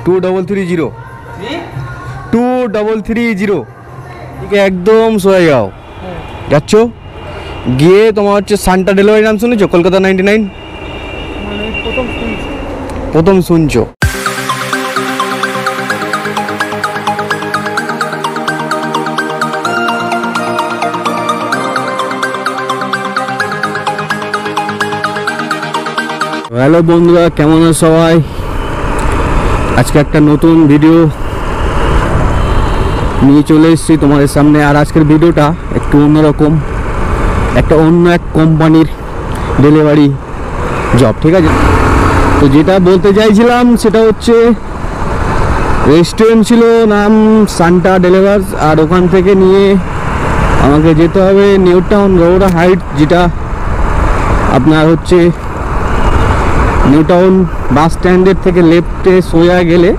2330 2330 ঠিক একদম সোয়াইগাঁও যাচ্ছ গিয়ে তোমার হচ্ছে সান্টা ডেলিভারি নাম শুনেছো কলকাতা 99 প্রথম শুনছো। হ্যালো বন্ধুরা, কেমন আছো সবাই? আজকে একটা নতুন ভিডিও নিয়ে চলে এসেছি তোমাদের সামনে। আর আজকের ভিডিওটা একটু অন্যরকম, একটা অন্য এক কোম্পানির ডেলিভারি জব, ঠিক আছে? তো যেটা বলতে চাইছিলাম সেটা হচ্ছে রেস্টুরেন্ট ছিল নাম সান্টা ডেলিভার্স, আর ওখান থেকে নিয়ে আমাকে যেতে হবে নিউ টাউন রোড হাইট, যেটা আপনার হচ্ছে নিউ টাউন বাস স্ট্যান্ডের থেকে লেফটে সোজা গেলে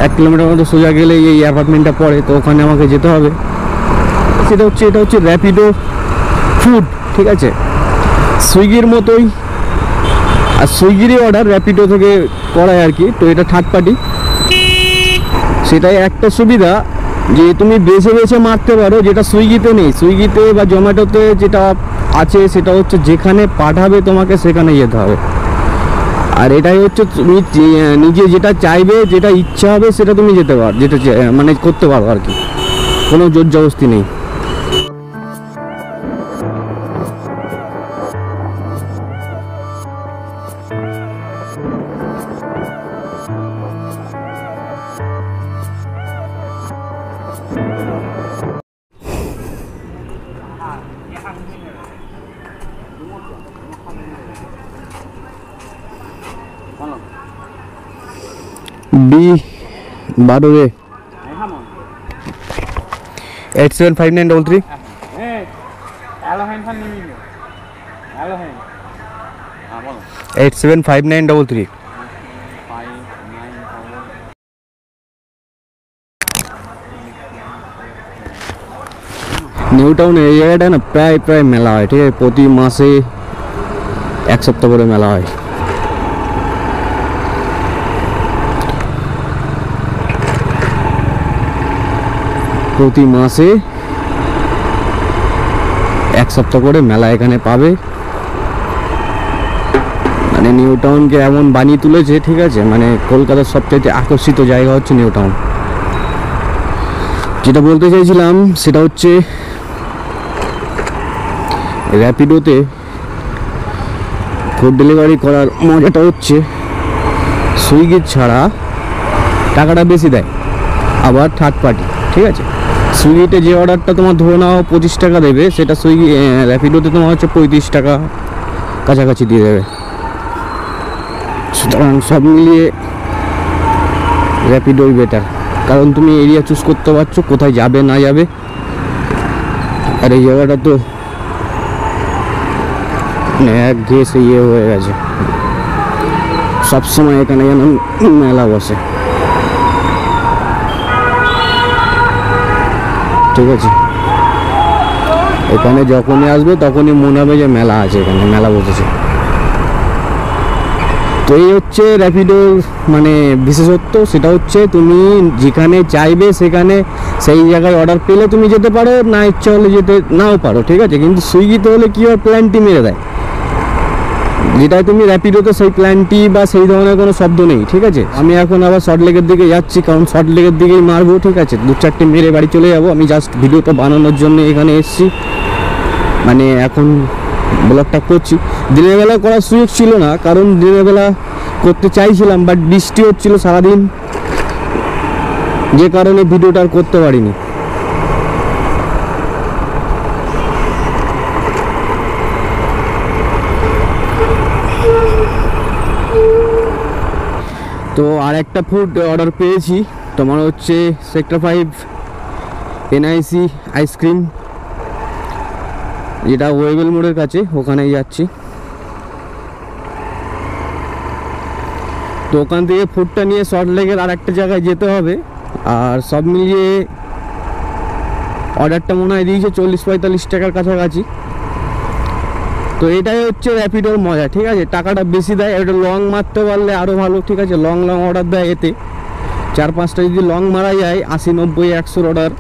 1 কিলোমিটার মতো সোজা গেলে এই অ্যাপার্টমেন্টটা পড়ে। তো ওখানে আমাকে যেতে হবে। এটা হচ্ছে র্যাপিডো ফুড, ঠিক আছে? সুইগির মতোই, আর সুইগিরই অর্ডার র্যাপিডো থেকে করায় আর কি। তো এটা থার্ড পার্টি, সেটাই একটা সুবিধা যে তুমি বেছে বেছে মারতে পারো, যেটা সুইগিতে নেই। সুইগিতে বা জোম্যাটোতে যেটা আছে সেটা হচ্ছে যেখানে পাঠাবে তোমাকে সেখানে যেতে হবে। আর এটাই হচ্ছে তুমি নিজে যেটা চাইবে, যেটা ইচ্ছা হবে সেটা তুমি যেতে পারো, যেটা মানে করতে পারো আর কি, কোনো জোর জবরদস্তি নেই। B12 875933 875933 নিউ টাউন এই জায়গাটা না প্রায় মেলা হয়, ঠিক আছে? প্রতি মাসে 1 সপ্তাহ করে মেলা হয়। প্রতি মাসে 1 সপ্তাহ করে মেলা এখানে পাবে। মানে নিউ টাউনকে এমন বানিয়ে তুলেছে, ঠিক আছে? মানে কলকাতার সবচেয়ে আকর্ষিত জায়গা হচ্ছে নিউ টাউন। যেটা বলতে চাইছিলাম সেটা হচ্ছে র্যাপিডোতে ফুড ডেলিভারি করার মজাটা হচ্ছে সুইগির ছাড়া টাকাটা বেশি দেয়, আবার থার্ড পার্টি, ঠিক আছে? সুইগিতে যে অর্ডারটা তোমার ধরে নাও 25 টাকা দেবে, সেটা সুইগি র্যাপিডোতে তোমার হচ্ছে 35 টাকা কাছাকাছি দিয়ে দেবে। সুতরাং সব মিলিয়ে র্যাপিডোই বেটার, কারণ তুমি এরিয়া চুজ করতে পারছো কোথায় যাবে না যাবে। আর এই জায়গাটা তো এক ঘেসে হয়ে গেছে, সবসময় এখানে যেন মেলা বসে, ঠিক আছে? এখানে যখনই আসবে তখনই মনে হবে যে মেলা আছে, এখানে মেলা বসেছে। তো এই হচ্ছে র্যাপিডোর মানে বিশেষত্ব, সেটা হচ্ছে তুমি যেখানে চাইবে সেখানে সেই জায়গায় অর্ডার পেলে তুমি যেতে পারো, না ইচ্ছা হলে যেতে নাও পারো, ঠিক আছে? কিন্তু সুইগিতে হলে কি হয়, প্ল্যানটি মেরে দেয়, যেটাই তুমি র্যাপিডোতে সেই প্ল্যানটি বা সেই ধরনের কোনো শব্দ নেই, ঠিক আছে? আমি এখন আবার সল্টলেকের দিকে যাচ্ছি, কারণ সল্টলেকের দিকেই মারবো, ঠিক আছে? 2-4টে মেরে বাড়ি চলে যাবো। আমি জাস্ট ভিডিওটা বানানোর জন্য এখানে এসেছি, মানে এখন ব্লগটা করছি। দিনের বেলা করার সুযোগ ছিল না, কারণ দিনের বেলা করতে চাইছিলাম বাট বৃষ্টি হচ্ছিল সারাদিন, যে কারণে ভিডিওটা আর করতে পারিনি। তো আর একটা ফুড অর্ডার পেয়েছি, তোমার হচ্ছে সেক্টর 5 NIC আইসক্রিম, যেটা ওয়েবেল মোড়ের কাছে, ওখানেই যাচ্ছি। তো ওখান থেকে ফুডটা নিয়ে সল্টলেকের আর একটা জায়গায় যেতে হবে। আর সব মিলিয়ে অর্ডারটা মনে হয় দিয়েছে 40-45 টাকার কাছাকাছি। তো এটাই হচ্ছে র্যাপিডোর মজা, ঠিক আছে। টাকাটা বেশি দেয়, এটা লং মারতে পারলে আরও ভালো, ঠিক আছে। লং অর্ডার দেয়, এতে 4-5টা যদি লং মারা যায় 80-90-100 অর্ডার,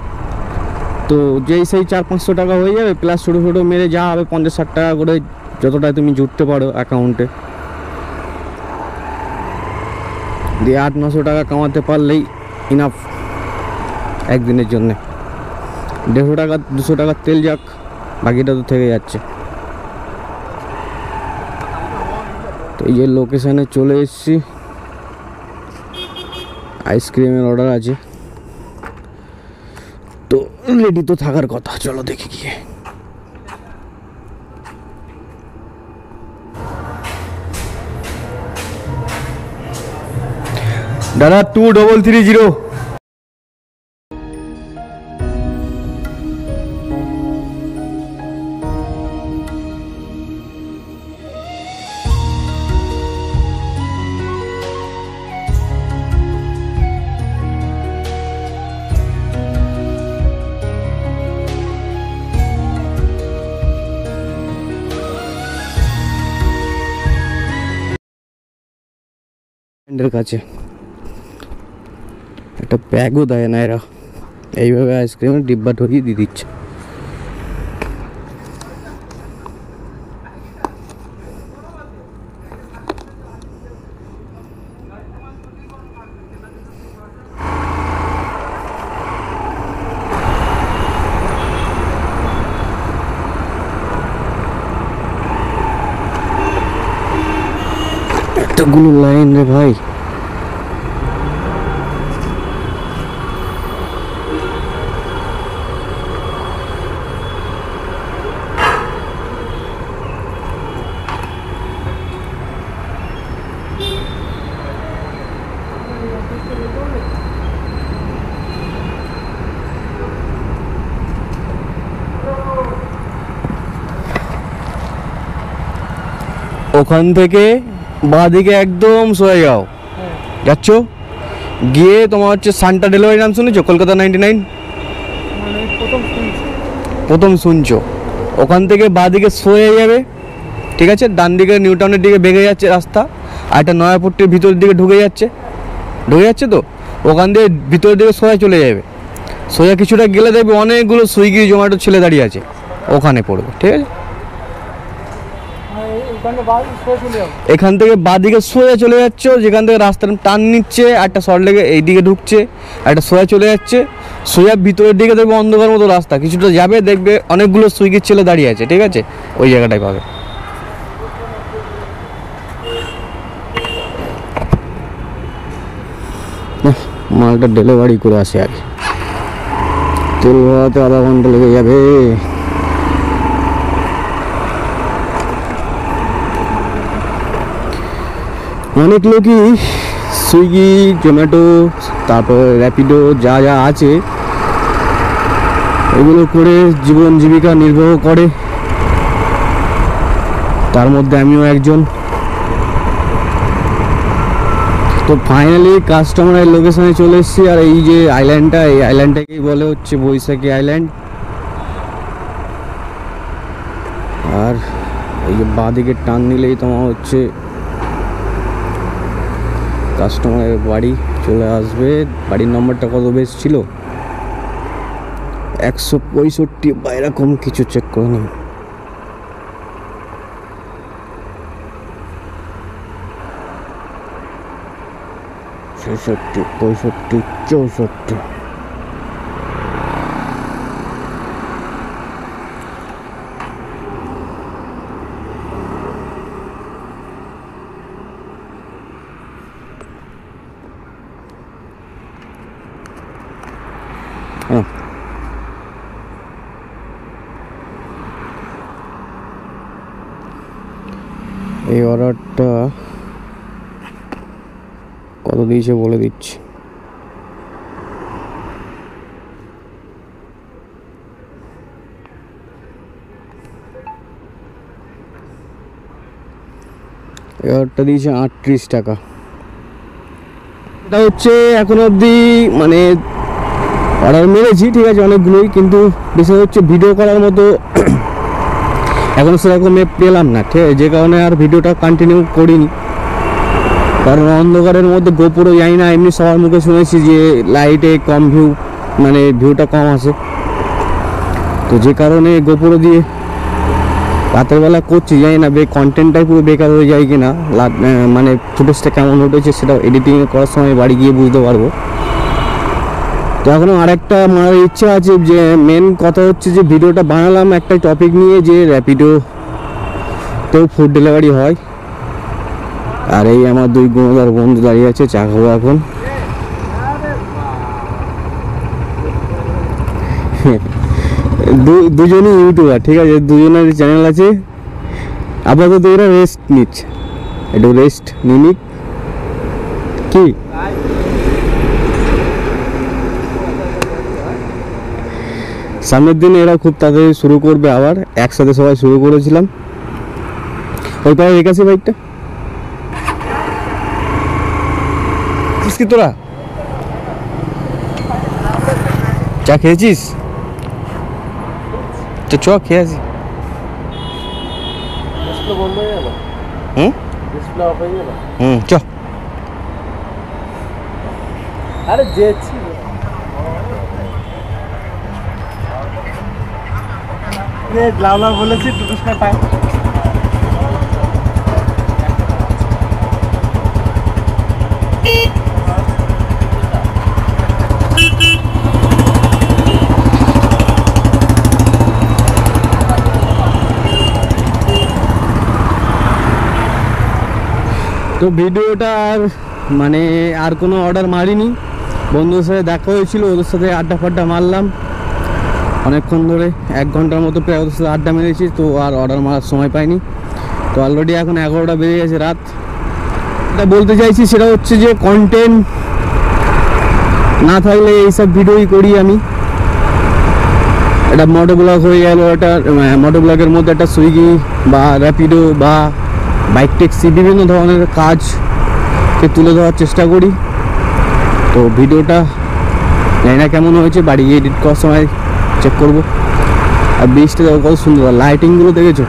তো যেই সেই 400-500 টাকা হয়ে যাবে, প্লাস ছোটো ছোটো মেরে যা হবে 50-60 টাকা করে, যতটা তুমি জুটতে পারো অ্যাকাউন্টে দিয়ে 800-900 টাকা কামাতে পারলেই ইনাফ একদিনের জন্যে। 150 টাকা 200 টাকার তেল যাক, বাকিটা তো থেকে যাচ্ছে। তো এই যে লোকেশানে চলে এসেছি, আইসক্রিমের অর্ডার আছে, তো রেডি তো থাকার কথা। চলো দেখি গিয়ে। দাদা 2330। কাছে একটা ব্যাগও দেয় না এরা, এইভাবে আইসক্রিমের ডিব্বা ঢুকিয়ে দিয়ে দিচ্ছে। এতগুলো লাইন রে ভাই। ওখান থেকে বাঁদিকে একদম সোজা যাও, যাচ্ছ গিয়ে তোমার হচ্ছে সান্টা ডেলিভারি নাম শুনেছো? কলকাতা 99 প্রথম শুনছো। ওখান থেকে বাঁদিকে সোজা যাবে, ঠিক আছে। ডান দিকে নিউ টাউনের দিকে বেগে যাচ্ছে রাস্তা, আর একটা নয়াপট্টির ভিতরের দিকে ঢুকে যাচ্ছে তো ওখান দিয়ে ভিতরের দিকে সোজা চলে যাবে। সোজা কিছুটা গেলে দেখবে অনেকগুলো সুইগি জোম্যাটো ছেলে দাঁড়িয়ে আছে, ওখানে পড়বে, ঠিক আছে। এখান থেকে বাঁদিকে সোজা চলে যাচ্ছে, যেখান থেকে রাস্তার টান নিচ্ছে, একটা শর্ট লেগে এইদিকে ঢুকছে, একটা সোজা চলে যাচ্ছে। সোজা ভিতরের দিকে দেখবে অন্ধকার মতো রাস্তা, কিছুটা যাবে দেখবে অনেকগুলো সুইগির ছেলে দাঁড়িয়ে আছে, ঠিক আছে। ওই জায়গাটাই পাবে। মালটা ডেলিভারি করে আসে আগে, তেল ভরাতে আধা ঘন্টা লেগে যাবে। অনেক লোকই সুইগি জোম্যাটো তারপর র্যাপিডো যা যা আছে এগুলো করে জীবন জীবিকা নির্বাহ করে, তার মধ্যে আমিও একজন। তো ফাইনালি কাস্টমারের লোকেশনে চলে এসেছি, আর এই যে আইল্যান্ডটা, এই আইল্যান্ডটাকেই বলে হচ্ছে বৈশাখী আইল্যান্ড। আর এই যে বাঁদিকে টান নিলেই তোমার হচ্ছে কাস্টমারের বাড়ি চলে আসবে। বাড়ির নম্বরটা কত বেশ ছিল, 165 বা এরকম কিছু, চেক করে নিন। ছেষট্টি, 65, 64। এই অর্ডারটা কত দিয়েছে বলে দিচ্ছি। এই অর্ডারটা দিয়েছে 38 টাকা। এটা হচ্ছে এখন অবধি মানে অর্ডার মেরেছি, ঠিক আছে, অনেকগুলোই, কিন্তু বিষয় হচ্ছে ভিডিও করার মতো এখন সেরকম ম্যাপ পেলাম না, ঠিক আছে, যে কারণে আর ভিডিওটা কন্টিনিউ করিনি। কারণ অন্ধকারের মধ্যে গোপুরও যাই না, এমনি সবার মুখে শুনেছি যে লাইটে কম ভিউ, মানে ভিউটা কম আসে, তো যে কারণে গোপুরও দিয়ে রাতের বেলা করছি। জানি না কন্টেন্টটাই পুরো বেকার হয়ে যায় কিনা, মানে ফুটেজটা কেমন উঠেছে সেটা এডিটিং করার সময় বাড়ি গিয়ে বুঝতে পারবো। তো এখনও আরেকটা মারার ইচ্ছা আছে, যে মেন কথা হচ্ছে যে ভিডিওটা বানালাম একটা টপিক নিয়ে, যে র্যাপিডোতেও ফুড ডেলিভারি হয়। আর এই আমার দুই গুণদার বন্ধু দাঁড়িয়ে আছে, চা খাবো এখন। দুজনই ইউটিউবার, ঠিক আছে, দুজনের চ্যানেল আছে। আপাতত ওরা রেস্ট নিচ্ছে, একটু রেস্ট নিক কি। সামনের দিন এরা খুব তাড়াতাড়ি শুরু করবে, আবার একসাথে সবাই শুরু করেছিলাম। ওই পায়ে রেখেছি বাইকটা, কি তোরা চা খেয়েছিস? চ খেয়ে আসি। চ। আরে যেছি লাউলা বলেছি টুকুসটা পায়। তো ভিডিওটা আর মানে আর কোনো অর্ডার মারিনি, বন্ধুদের সাথে দেখা হয়েছিল, ওদের সাথে আড্ডা ফাড্ডা মারলাম অনেকক্ষণ ধরে, 1 ঘন্টার মতো প্রায় ওদের সাথে আড্ডা মেরেছি, তো আর অর্ডার মারার সময় পাইনি। তো অলরেডি এখন 11টা বেজে গেছে রাত। এটা বলতে চাইছি সেটা হচ্ছে যে কন্টেন্ট না থাকলে এইসব ভিডিওই করি আমি। এটা মোটো ব্লগ হয়ে গেল, এটা মোটো ব্লগের মধ্যে একটা সুইগি বা র্যাপিডো বা বাইক ট্যাক্সি বিভিন্ন ধরনের কাজকে তুলে ধরার চেষ্টা করি। তো ভিডিওটা জানি না কেমন হয়েছে, বাড়ি গিয়ে এডিট করার সময় চেক করবো। আর বৃষ্টি দেখো কত সুন্দর, লাইটিংগুলো দেখেছো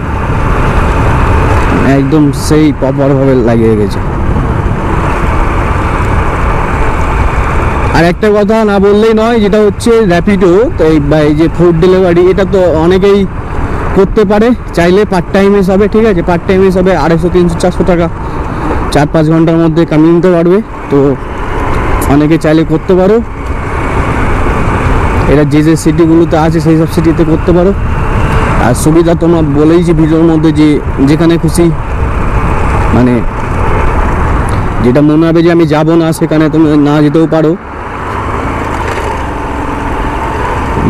একদম সেই প্রপারভাবে লাগিয়ে গেছে। আর একটা কথা না বললেই নয়, যেটা হচ্ছে র্যাপিডো, তো এই যে ফুড ডেলিভারি, এটা তো অনেকেই করতে পারে চাইলে, পার্ট টাইম হিসাবে, ঠিক আছে, পার্ট টাইম হিসাবে 250, 300, 400 টাকা 4-5 ঘন্টার মধ্যে কামিয়ে নিতে পারবে। তো অনেকে চাইলে করতে পারো, এটা যে যে সিটিগুলোতে আছে সেই সব সিটিতে করতে পারো। আর সুবিধা তোমার বলেইছি ভিডিওর মধ্যে, যে যেখানে খুশি, মানে যেটা মনে হবে যে আমি যাব না সেখানে তুমি না যেতেও পারো,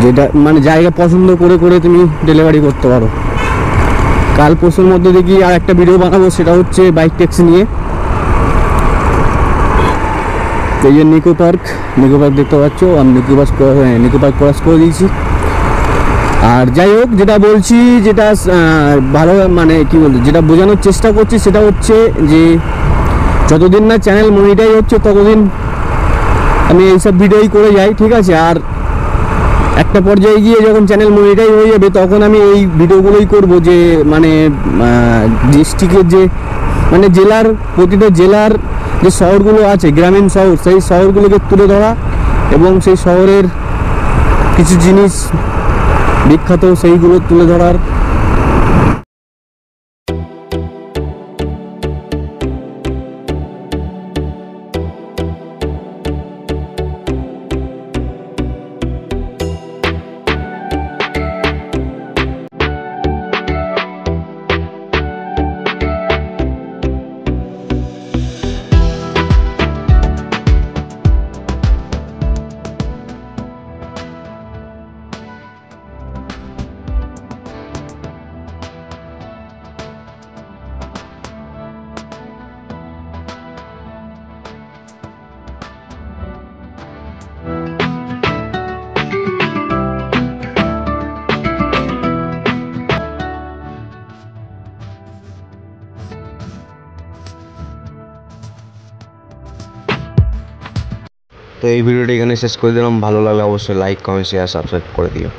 যেটা মানে জায়গা পছন্দ করে করে তুমি ডেলিভারি করতে পারো। কাল পরশুর মধ্যে দেখি আর একটা ভিডিও বানাবো, সেটা হচ্ছে বাইক ট্যাক্সি নিয়ে। এই যে নিকো পার্ক দেখতে পাচ্ছ, আমি নিকো পার্ক ক্রস করে দিয়েছি। আর যাই হোক, যেটা বলছি, যেটা ভালো মানে কি বলছি, যেটা বোঝানোর চেষ্টা করছি সেটা হচ্ছে যে যতদিন না চ্যানেল মনিটাইজ হচ্ছে ততদিন আমি এইসব ভিডিওই করে যাই, ঠিক আছে। আর একটা পর্যায়ে গিয়ে যখন চ্যানেল মনিটাইজ হয়ে যাবে তখন আমি এই ভিডিওগুলোই করব, যে মানে ডিস্ট্রিক্টের যে মানে জেলার, প্রতিটা জেলার যে শহরগুলো আছে, গ্রামীণ শহর, সেই শহরগুলোকে তুলে ধরা এবং সেই শহরের কিছু জিনিস বিখ্যাত সেইগুলো তুলে ধরার। তো এই ভিডিওটা এখানে শেষ করে দিলাম। ভালো লাগলে অবশ্যই লাইক, কমেন্ট, শেয়ার, সাবস্ক্রাইব করে দিও।